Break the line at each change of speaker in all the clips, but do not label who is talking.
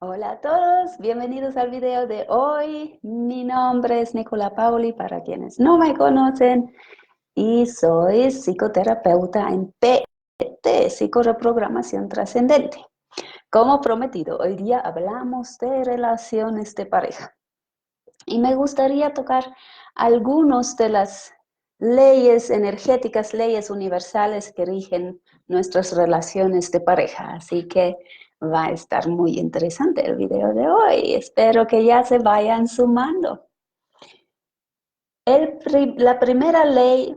Hola a todos, bienvenidos al video de hoy. Mi nombre es Nicola Paoli, para quienes no me conocen, y soy psicoterapeuta en PT, Psicoreprogramación Trascendente. Como prometido, hoy día hablamos de relaciones de pareja. Y me gustaría tocar algunas de las leyes energéticas, leyes universales que rigen nuestras relaciones de pareja. Así que va a estar muy interesante el video de hoy. Espero que ya se vayan sumando. La primera ley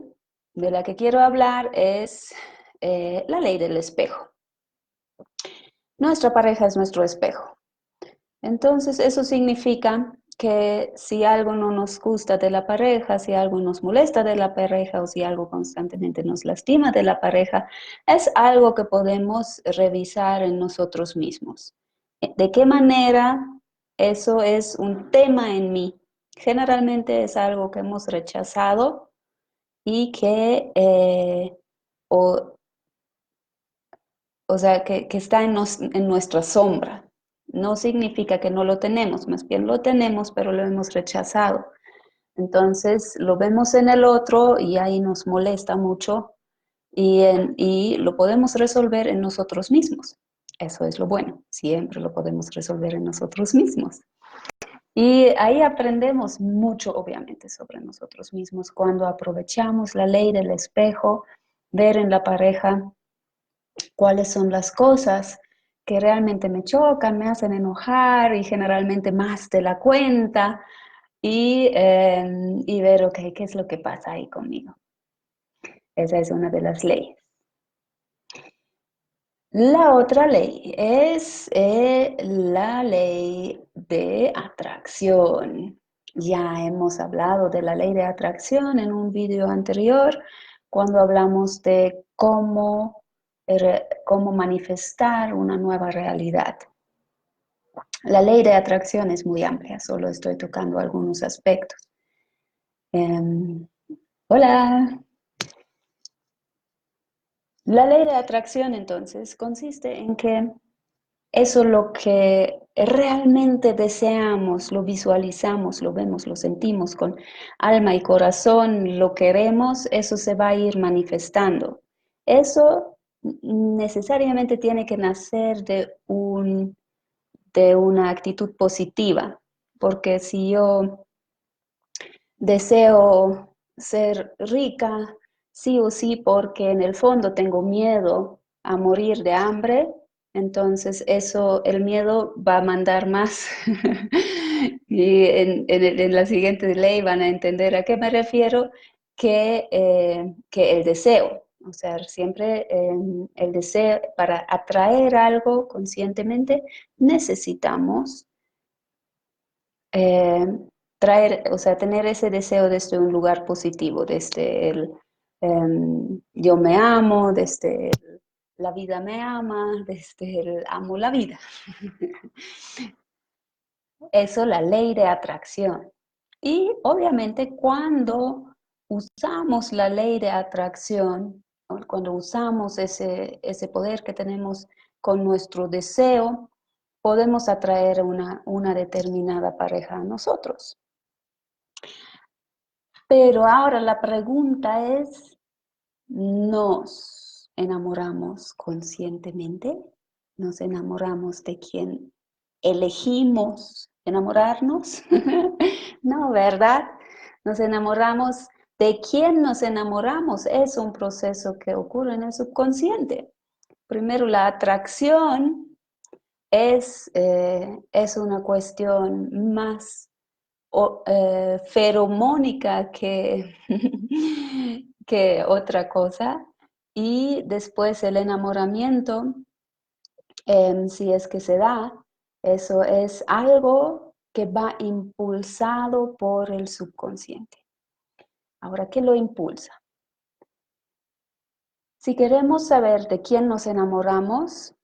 de la que quiero hablar es la ley del espejo. Nuestra pareja es nuestro espejo. Entonces, eso significa que si algo no nos gusta de la pareja, si algo nos molesta de la pareja o si algo constantemente nos lastima de la pareja, es algo que podemos revisar en nosotros mismos. ¿De qué manera eso es un tema en mí? Generalmente es algo que hemos rechazado y que, o sea, que está en nuestra sombra. No significa que no lo tenemos, más bien lo tenemos, pero lo hemos rechazado. Entonces lo vemos en el otro y ahí nos molesta mucho y lo podemos resolver en nosotros mismos. Eso es lo bueno, siempre lo podemos resolver en nosotros mismos. Y ahí aprendemos mucho, obviamente, sobre nosotros mismos cuando aprovechamos la ley del espejo, ver en la pareja cuáles son las cosas que realmente me chocan, me hacen enojar y generalmente más de la cuenta y ver, ok, ¿qué es lo que pasa ahí conmigo? Esa es una de las leyes. La otra ley es la ley de atracción. Ya hemos hablado de la ley de atracción en un video anterior, cuando hablamos de cómo manifestar una nueva realidad. La ley de atracción es muy amplia, solo estoy tocando algunos aspectos. Hola. La ley de atracción, entonces, consiste en que eso lo que realmente deseamos, lo visualizamos, lo vemos, lo sentimos con alma y corazón, lo queremos, eso se va a ir manifestando. Eso necesariamente tiene que nacer de una actitud positiva, porque si yo deseo ser rica, sí o sí, porque en el fondo tengo miedo a morir de hambre, entonces eso, el miedo va a mandar más. Y en la siguiente ley van a entender a qué me refiero, que el deseo. O sea, siempre el deseo, para atraer algo conscientemente, necesitamos eh, o sea, tener ese deseo desde un lugar positivo, desde el yo me amo, desde la vida me ama, desde el amo la vida. Eso, la ley de atracción. Y obviamente cuando usamos la ley de atracción, ¿no? Cuando usamos ese poder que tenemos con nuestro deseo, podemos atraer una determinada pareja a nosotros. Pero ahora la pregunta es, ¿nos enamoramos conscientemente? ¿Nos enamoramos de quien elegimos enamorarnos? No, ¿verdad? Nos enamoramos de quién nos enamoramos. Es un proceso que ocurre en el subconsciente. Primero, la atracción es una cuestión más feromónica que otra cosa. Y después el enamoramiento, si es que se da, eso es algo que va impulsado por el subconsciente. Ahora, ¿qué lo impulsa? Si queremos saber de quién nos enamoramos,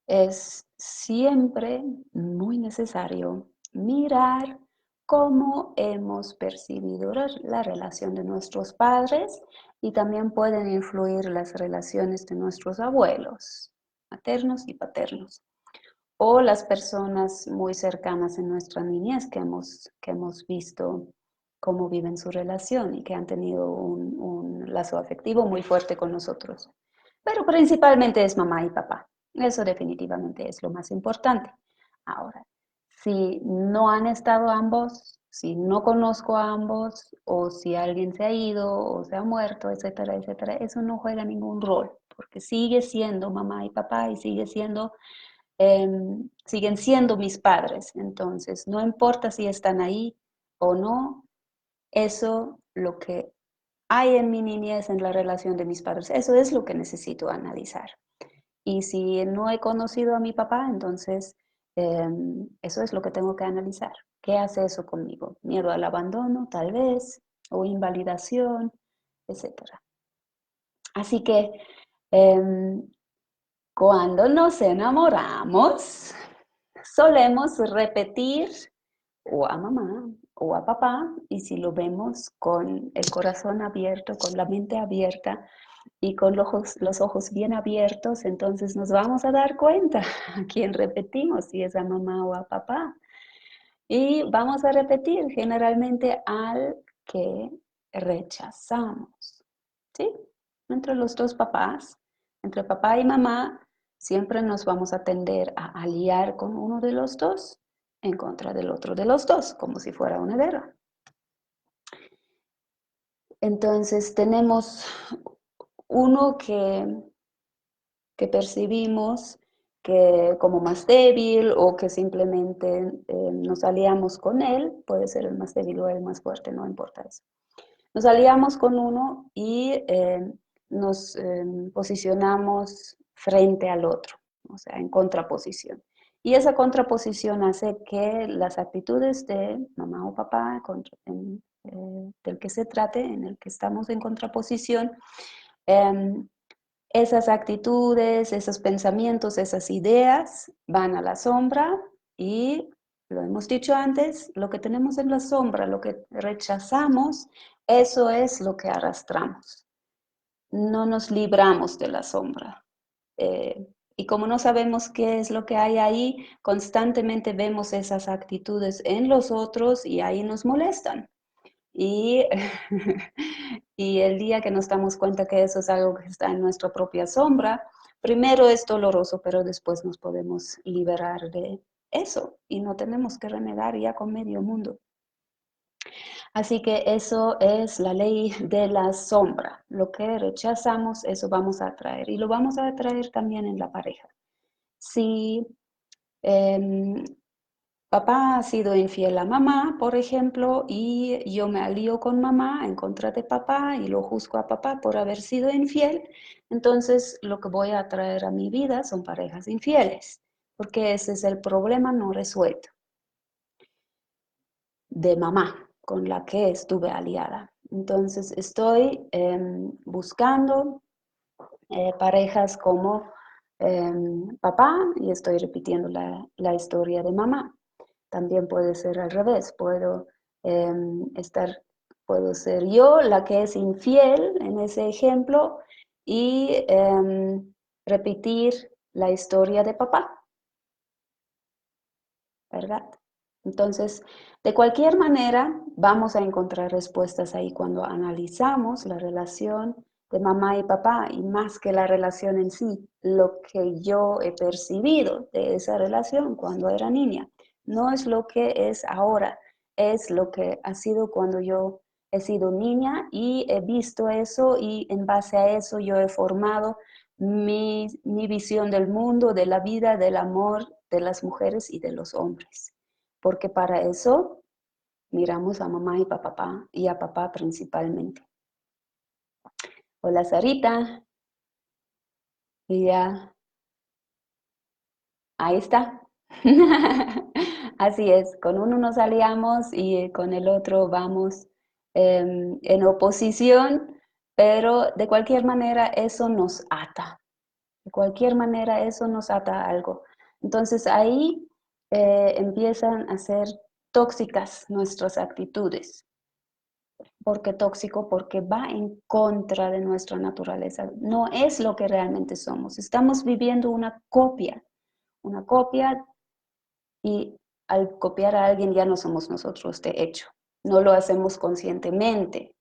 es siempre muy necesario mirar cómo hemos percibido la relación de nuestros padres y también pueden influir las relaciones de nuestros abuelos, maternos y paternos. o las personas muy cercanas en nuestra niñez que hemos visto cómo viven su relación y que han tenido un lazo afectivo muy fuerte con nosotros. Pero principalmente es mamá y papá. Eso definitivamente es lo más importante. Ahora, si no han estado ambos, si no conozco a ambos, o si alguien se ha ido o se ha muerto, etcétera, etcétera, eso no juega ningún rol, porque sigue siendo mamá y papá y siguen siendo mis padres. Entonces, no importa si están ahí o no, eso lo que hay en mi niñez en la relación de mis padres, eso es lo que necesito analizar. Y si no he conocido a mi papá, entonces eso es lo que tengo que analizar. ¿Qué hace eso conmigo? Miedo al abandono, tal vez, o invalidación, etcétera. Así que em, cuando nos enamoramos, solemos repetir o a mamá o a papá, y si lo vemos con el corazón abierto, con la mente abierta y con los ojos bien abiertos, entonces nos vamos a dar cuenta a quién repetimos, si es a mamá o a papá. Y vamos a repetir generalmente al que rechazamos. ¿Sí? Entre los dos papás, entre papá y mamá, siempre nos vamos a tender a aliar con uno de los dos en contra del otro de los dos, como si fuera una guerra. Entonces tenemos uno que percibimos que como más débil o que simplemente nos aliamos con él, puede ser el más débil o el más fuerte, no importa eso. Nos aliamos con uno y nos posicionamos frente al otro, o sea, en contraposición. Y esa contraposición hace que las actitudes de mamá o papá, del que se trate, en el que estamos en contraposición, eh, esas actitudes, esos pensamientos, esas ideas van a la sombra y, lo hemos dicho antes, lo que tenemos en la sombra, lo que rechazamos, eso es lo que arrastramos. No nos libramos de la sombra. Y como no sabemos qué es lo que hay ahí, constantemente vemos esas actitudes en los otros y ahí nos molestan. Y, y el día que nos damos cuenta que eso es algo que está en nuestra propia sombra, primero es doloroso, pero después nos podemos liberar de eso y no tenemos que renegar ya con medio mundo. Así que eso es la ley de la sombra. Lo que rechazamos, eso vamos a atraer y lo vamos a atraer también en la pareja. Si eh, papá ha sido infiel a mamá, por ejemplo, y yo me alío con mamá en contra de papá y lo juzgo a papá por haber sido infiel, entonces lo que voy a traer a mi vida son parejas infieles, porque ese es el problema no resuelto de mamá con la que estuve aliada. Entonces estoy buscando parejas como papá y estoy repitiendo la historia de mamá. También puede ser al revés, estar, puedo ser yo la que es infiel en ese ejemplo y repetir la historia de papá, ¿verdad? Entonces, de cualquier manera, vamos a encontrar respuestas ahí cuando analizamos la relación de mamá y papá y más que la relación en sí, lo que yo he percibido de esa relación cuando era niña. No es lo que es ahora, es lo que ha sido cuando yo he sido niña y he visto eso y en base a eso yo he formado mi visión del mundo, de la vida, del amor de las mujeres y de los hombres. Porque para eso miramos a mamá y a papá, y a papá principalmente. Hola Sarita, y ya, ahí está. Así es, con uno nos aliamos y con el otro vamos en oposición, pero de cualquier manera eso nos ata. De cualquier manera eso nos ata a algo. Entonces ahí empiezan a ser tóxicas nuestras actitudes. ¿Por qué tóxico? Porque va en contra de nuestra naturaleza. No es lo que realmente somos. Estamos viviendo una copia, una copia, y al copiar a alguien ya no somos nosotros de hecho. No lo hacemos conscientemente,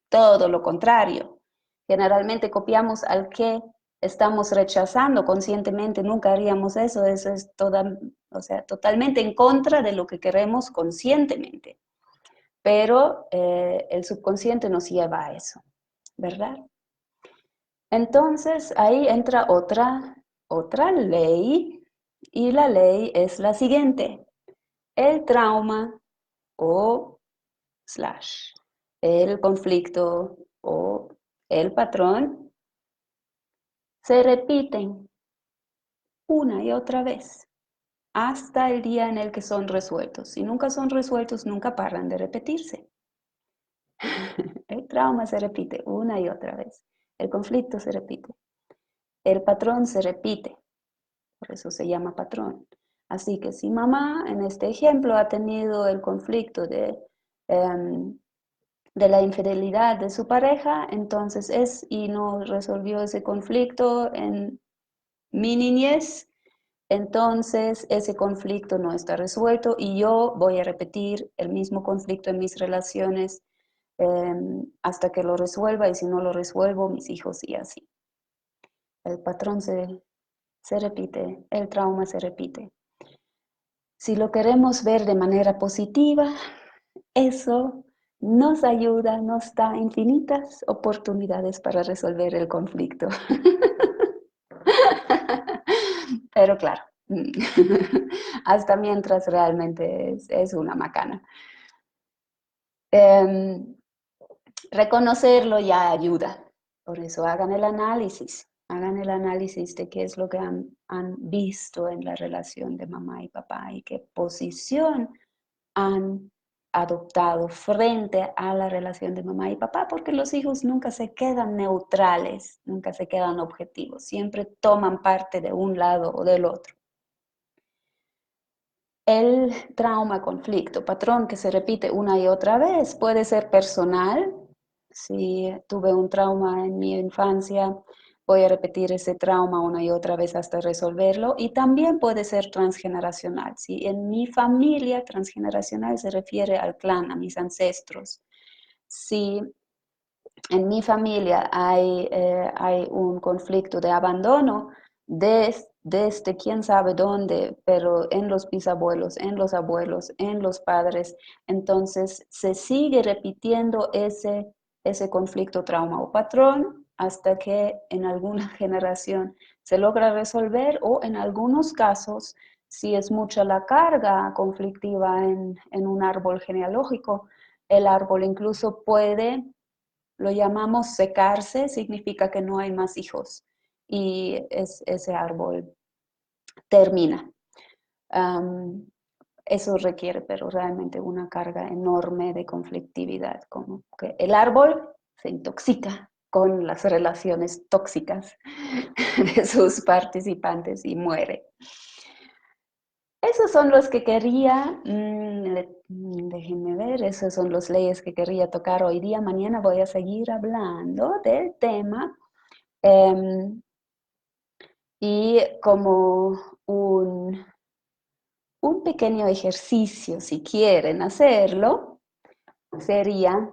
todo lo contrario. Generalmente copiamos al que estamos rechazando conscientemente, nunca haríamos eso, eso es totalmente en contra de lo que queremos conscientemente. Pero el subconsciente nos lleva a eso, ¿verdad? Entonces ahí entra otra ley, y la ley es la siguiente: el trauma o slash el conflicto o el patrón se repiten una y otra vez hasta el día en el que son resueltos. Si nunca son resueltos, nunca paran de repetirse. El trauma se repite una y otra vez. El conflicto se repite. El patrón se repite. Por eso se llama patrón. Así que si mamá, en este ejemplo, ha tenido el conflicto de la infidelidad de su pareja, entonces y no resolvió ese conflicto en mi niñez, entonces ese conflicto no está resuelto y yo voy a repetir el mismo conflicto en mis relaciones hasta que lo resuelva, y si no lo resuelvo, mis hijos y así. El patrón se repite, el trauma se repite. Si lo queremos ver de manera positiva, eso nos ayuda, nos da infinitas oportunidades para resolver el conflicto. Pero claro, hasta mientras realmente es una macana. Reconocerlo ya ayuda. Por eso hagan el análisis de qué es lo que han visto en la relación de mamá y papá y qué posición han adoptado frente a la relación de mamá y papá, porque los hijos nunca se quedan neutrales, nunca se quedan objetivos, siempre toman parte de un lado o del otro. El trauma, conflicto, patrón que se repite una y otra vez puede ser personal. Si tuve un trauma en mi infancia, voy a repetir ese trauma una y otra vez hasta resolverlo. Y también puede ser transgeneracional. Si en mi familia, transgeneracional se refiere al clan, a mis ancestros. Si en mi familia hay un conflicto de abandono desde quién sabe dónde, pero en los bisabuelos, en los abuelos, en los padres, entonces se sigue repitiendo ese conflicto, trauma o patrón hasta que en alguna generación se logra resolver, o en algunos casos, si es mucha la carga conflictiva en un árbol genealógico, el árbol incluso puede, lo llamamos secarse, significa que no hay más hijos y ese árbol termina. Eso requiere, pero realmente una carga enorme de conflictividad, como que el árbol se intoxica con las relaciones tóxicas de sus participantes y muere. Esos son los que quería, déjenme ver, esas son las leyes que quería tocar hoy día. Mañana voy a seguir hablando del tema. Y como un pequeño ejercicio, si quieren hacerlo, sería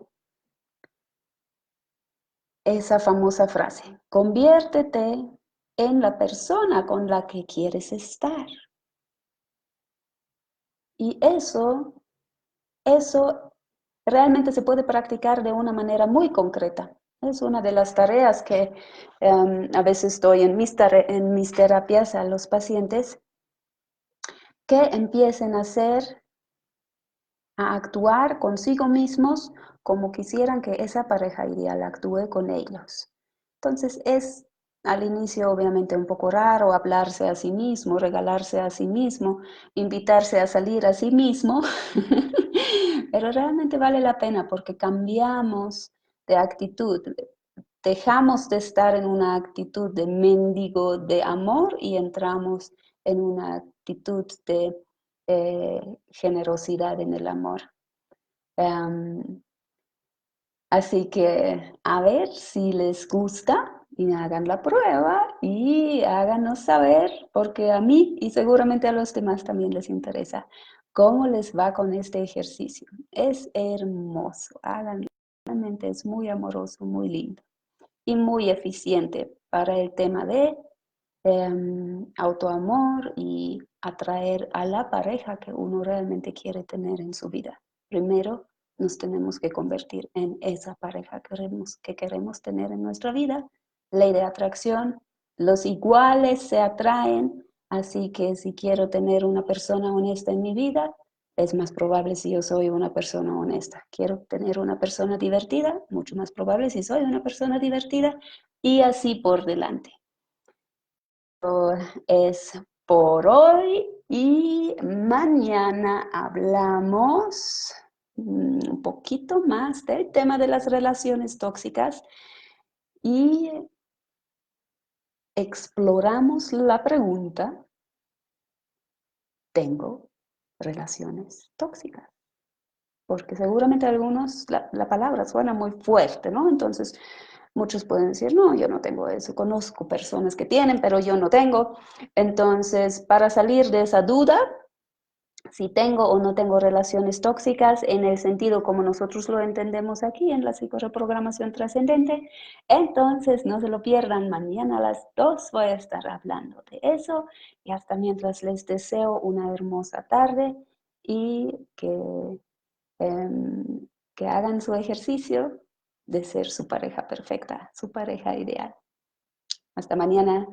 esa famosa frase: conviértete en la persona con la que quieres estar. Y eso realmente se puede practicar de una manera muy concreta. Es una de las tareas que a veces doy en mis terapias a los pacientes, que empiecen a actuar consigo mismos como quisieran que esa pareja ideal actúe con ellos. Entonces es al inicio obviamente un poco raro hablarse a sí mismo, regalarse a sí mismo, invitarse a salir a sí mismo, pero realmente vale la pena porque cambiamos de actitud, dejamos de estar en una actitud de mendigo de amor y entramos en una actitud de generosidad en el amor. Así que a ver si les gusta. y hagan la prueba y háganos saber, porque a mí y seguramente a los demás también les interesa cómo les va con este ejercicio. Es hermoso, háganlo. Realmente es muy amoroso, muy lindo y muy eficiente para el tema de autoamor y atraer a la pareja que uno realmente quiere tener en su vida. Primero, nos tenemos que convertir en esa pareja que queremos tener en nuestra vida. Ley de atracción, los iguales se atraen, así que si quiero tener una persona honesta en mi vida, es más probable si yo soy una persona honesta. Quiero tener una persona divertida, mucho más probable si soy una persona divertida, y así por delante. Es por hoy y mañana hablamos un poquito más del tema de las relaciones tóxicas y exploramos la pregunta, ¿tengo relaciones tóxicas? Porque seguramente a algunos la palabra suena muy fuerte, ¿no? Entonces, muchos pueden decir, no, yo no tengo eso, conozco personas que tienen, pero yo no tengo. Entonces, para salir de esa duda, si tengo o no tengo relaciones tóxicas en el sentido como nosotros lo entendemos aquí en la psicoreprogramación trascendente, entonces no se lo pierdan, mañana a las 2 voy a estar hablando de eso y hasta mientras les deseo una hermosa tarde y que hagan su ejercicio de ser su pareja perfecta, su pareja ideal. Hasta mañana.